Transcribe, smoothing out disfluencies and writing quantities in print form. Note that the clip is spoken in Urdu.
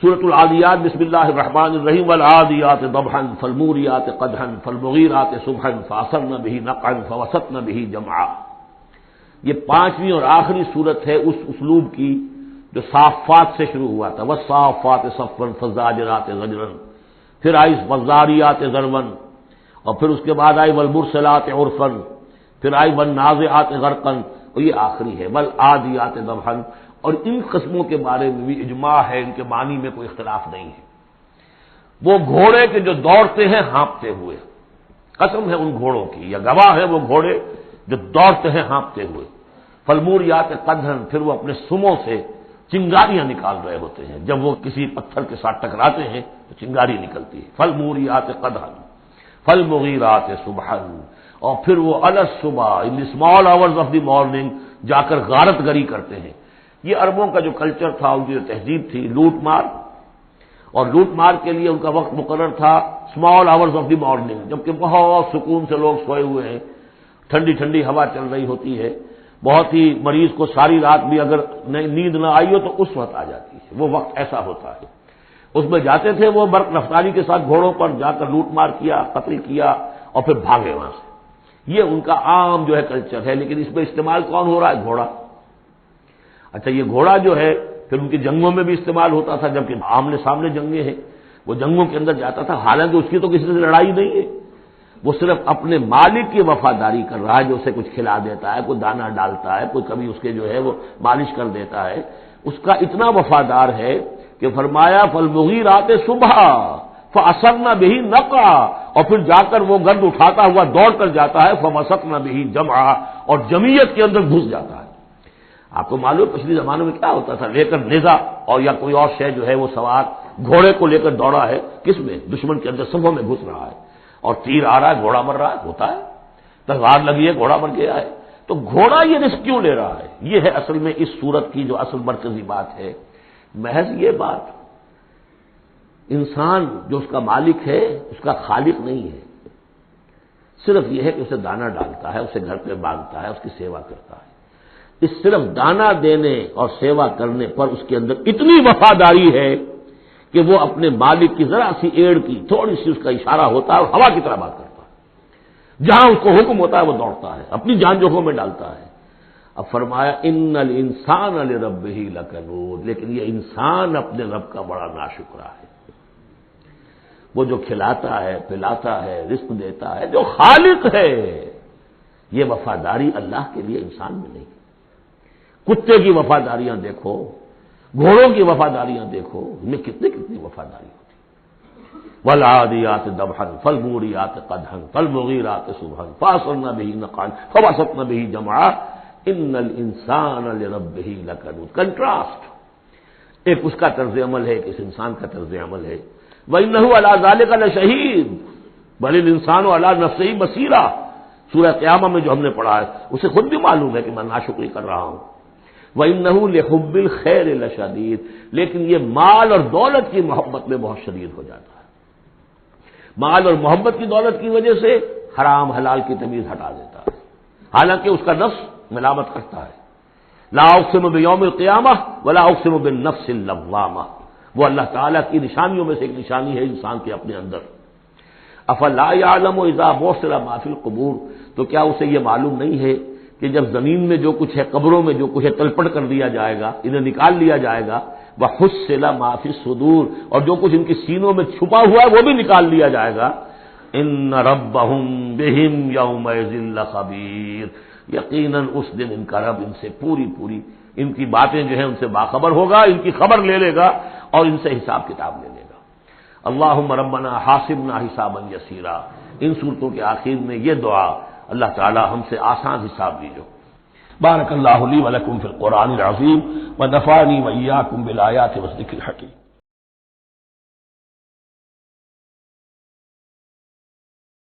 سورۃ العادیات بسم اللہ الرحمن الرحیم والعادیات ضبحا فالموریات قدحا فالمغیرات صبحا فاثرن به نقعا فوسطن به جمعا۔ یہ پانچویں اور آخری صورت ہے اس اسلوب کی جو صافات سے شروع ہوا تھا، والصافات صفا فالزاجرات زجرا، پھر آئی والذاریات ذروا، اور پھر اس کے بعد آئی والمرسلات عرفا، پھر آئی والنازعات غرقا، اور یہ آخری ہے والعادیات ضبحا۔ اور ان قسموں کے بارے میں بھی اجماع ہے، ان کے معنی میں کوئی اختلاف نہیں ہے۔ وہ گھوڑے کے جو دوڑتے ہیں ہانپتے ہوئے، قسم ہے ان گھوڑوں کی، یا گواہ ہے وہ گھوڑے جو دوڑتے ہیں ہانپتے ہوئے۔ فالموریات قدحا، پھر وہ اپنے سموں سے چنگاریاں نکال رہے ہوتے ہیں، جب وہ کسی پتھر کے ساتھ ٹکراتے ہیں تو چنگاری نکلتی ہے۔ فالموریات قدحا فالمغیرات صبحا، اور پھر وہ الصبح in the small hours of the morning جا کر غارت گری کرتے ہیں۔ یہ عربوں کا جو کلچر تھا، ان کی جو تہذیب تھی، لوٹ مار، اور لوٹ مار کے لیے ان کا وقت مقرر تھا small hours of the morning, جبکہ بہت سکون سے لوگ سوئے ہوئے ہیں، ٹھنڈی ٹھنڈی ہوا چل رہی ہوتی ہے، بہت ہی مریض کو ساری رات بھی اگر نیند نہ آئی ہو تو اس وقت آ جاتی ہے، وہ وقت ایسا ہوتا ہے۔ اس میں جاتے تھے وہ برق رفتاری کے ساتھ گھوڑوں پر جا کر لوٹ مار کیا، قتل کیا، اور پھر بھاگے وہاں سے۔ یہ ان کا عام جو ہے کلچر ہے، لیکن اس میں استعمال کون ہو رہا ہے؟ گھوڑا۔ اچھا، یہ گھوڑا جو ہے پھر ان کی جنگوں میں بھی استعمال ہوتا تھا، جبکہ آمنے سامنے جنگیں ہیں، وہ جنگوں کے اندر جاتا تھا، حالانکہ اس کی تو کسی سے لڑائی نہیں ہے، وہ صرف اپنے مالک کی وفاداری کر رہا ہے، جو اسے کچھ کھلا دیتا ہے، کوئی دانہ ڈالتا ہے، کوئی کبھی اس کے جو ہے وہ مالش کر دیتا ہے، اس کا اتنا وفادار ہے کہ فرمایا فالمغیرات صبحا فاثرن به نقعا، اور پھر جا کر وہ گرد اٹھاتا ہوا دوڑ کر جاتا ہے، فوسطن به جمعا، اور جمعیت کے اندر گھس جاتا ہے۔ آپ کو معلوم پچھلی زمانوں میں کیا ہوتا تھا، لے کر نیزہ اور یا کوئی اور شے جو ہے وہ سوار گھوڑے کو لے کر دوڑا ہے، کس میں؟ دشمن کے اندر صفوں میں گھس رہا ہے، اور تیر آ رہا ہے، گھوڑا مر رہا ہے، ہوتا ہے، تلوار لگی ہے، گھوڑا مر گیا ہے، تو گھوڑا یہ رسک کیوں لے رہا ہے؟ یہ ہے اصل میں اس صورت کی جو اصل مرکزی بات ہے، محض یہ بات، انسان جو اس کا مالک ہے اس کا خالق نہیں ہے، صرف یہ ہے کہ اسے دانہ ڈالتا ہے، اسے گھر پہ باندھتا ہے، اس کی سیوا کرتا ہے۔ اس صرف دانہ دینے اور سیوا کرنے پر اس کے اندر اتنی وفاداری ہے کہ وہ اپنے مالک کی ذرا سی ایڑ کی تھوڑی سی اس کا اشارہ ہوتا ہے اور ہوا کی طرح بات کرتا ہے، جہاں اس کو حکم ہوتا ہے وہ دوڑتا ہے، اپنی جان جوخم میں ڈالتا ہے۔ اب فرمایا ان الانسان لربہ لکنود، لیکن یہ انسان اپنے رب کا بڑا ناشکرا ہے۔ وہ جو کھلاتا ہے، پلاتا ہے، رزق دیتا ہے، جو خالق ہے، یہ وفاداری اللہ کے لیے انسان میں نہیں۔ کتے کی وفاداریاں دیکھو، گھوڑوں کی وفاداریاں دیکھو، ان میں کتنی وفاداری ہوتی ہے۔ والعادیات ضبحا فالموریات قدحا فالمغیرات صبحا فاثرن به نقعا فوسطن به جمعا ان الانسان لربہ لکنود۔ کنٹراسٹ، ایک اس کا طرز عمل ہے، ایک اس انسان کا طرز عمل ہے۔ وَإِنَّهُ عَلَىٰ ذَٰلِكَ لَشَهِيدٌ بَلِ الْإِنسَانُ عَلَىٰ نَفْسِهِ بَصِيرًا، سورہ قیامہ میں جو ہم نے پڑھا ہے اسے خود بھی معلوم ہے کہ میں ناشکری کر رہا ہوں۔ وَإِنَّهُ لِحُبِّ الْخَيْرِ لَشَدِيدٌ، لیکن یہ مال اور دولت کی محبت میں بہت شدید ہو جاتا ہے، مال اور محبت کی دولت کی وجہ سے حرام حلال کی تمیز ہٹا دیتا ہے، حالانکہ اس کا نفس ملامت کرتا ہے۔ لا اقسم بیوم القیامہ ولا اقسم بالنفس اللوامہ، وہ اللہ تعالیٰ کی نشانیوں میں سے ایک نشانی ہے انسان کے اپنے اندر۔ افلا یعلم اذا بعثر ما فی القبور، تو کیا اسے یہ معلوم نہیں ہے کہ جب زمین میں جو کچھ ہے، قبروں میں جو کچھ ہے، تلپٹ کر دیا جائے گا، انہیں نکال لیا جائے گا، وحصل ما فی الصدور، اور جو کچھ ان کی سینوں میں چھپا ہوا ہے وہ بھی نکال لیا جائے گا۔ ان ربہم بہم یومئذ لخبیر، یقیناً اس دن ان کا رب ان سے پوری ان کی باتیں جو ہیں ان سے باخبر ہوگا، ان کی خبر لے لے گا اور ان سے حساب کتاب لے لے گا۔ اللہم ربنا حاسبنا حسابا یسیرا، ان صورتوں کے آخر میں یہ دعا، اللہ تعالی ہم سے آسان حساب لیجو۔ بارک اللہ لی ولکم فی القرآن العظیم ونفعنی وإیاکم بالآیات والذکر الحکیم۔